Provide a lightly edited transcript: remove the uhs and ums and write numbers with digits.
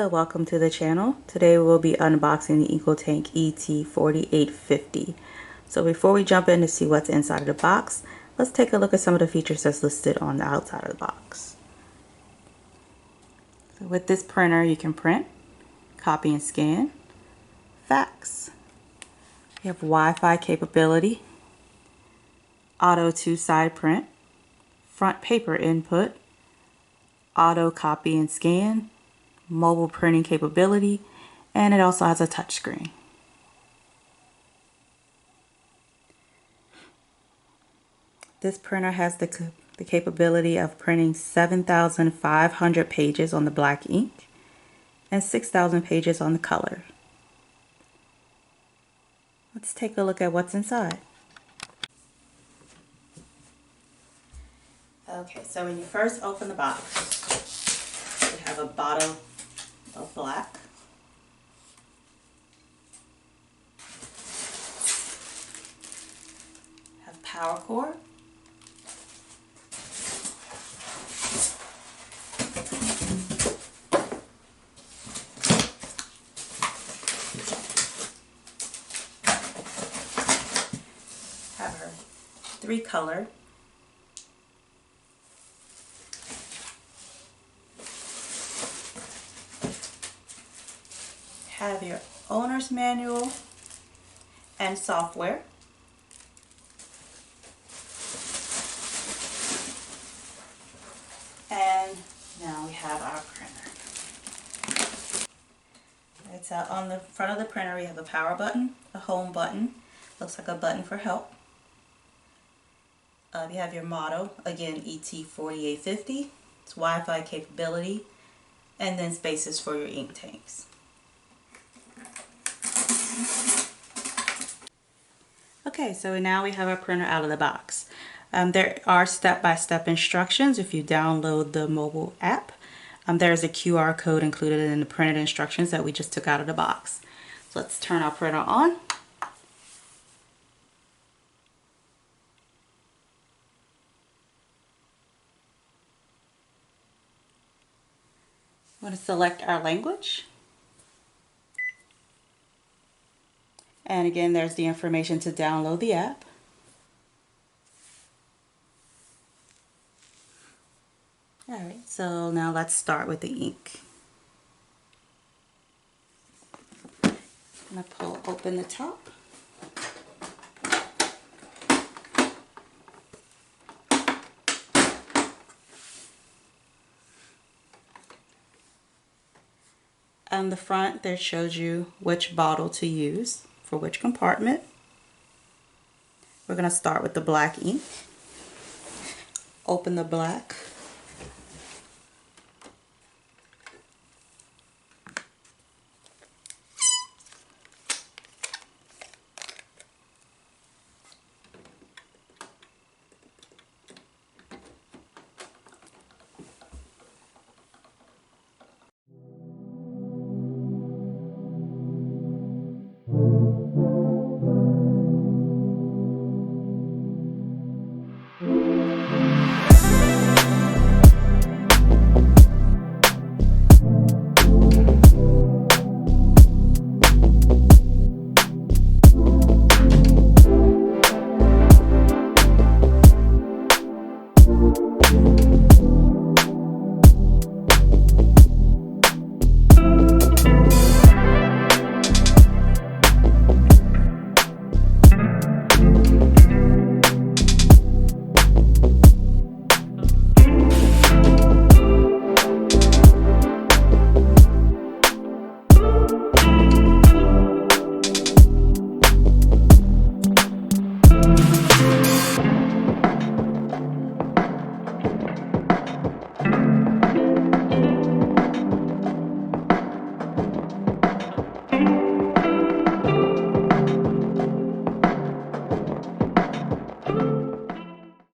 Hello, welcome to the channel. Today we'll be unboxing the ecotank ET-4850. So before we jump in to see what's inside of the box, let's take a look at some of the features that's listed on the outside of the box. So with this printer you can print, copy and scan, fax. You have Wi-Fi capability, auto two-side print, front paper input, auto copy and scan, mobile printing capability, and it also has a touchscreen. This printer has the capability of printing 7,500 pages on the black ink and 6,000 pages on the color. Let's take a look at what's inside. Okay, so when you first open the box, you have a bottle of black, have power cord, have her 3-color, have your owner's manual and software, and now we have our printer. Right, so on the front of the printer we have a power button, a home button, looks like a button for help. You have your motto, again ET-4850, it's Wi-Fi capability, and then spaces for your ink tanks. Okay, so now we have our printer out of the box. There are step-by-step instructions if you download the mobile app. There's a QR code included in the printed instructions that we just took out of the box. So let's turn our printer on. I'm going to select our language. And again, there's the information to download the app. Alright, so now let's start with the ink. I'm going to pull open the top. On the front, there shows you which bottle to use for which compartment. We're going to start with the black ink. Open the black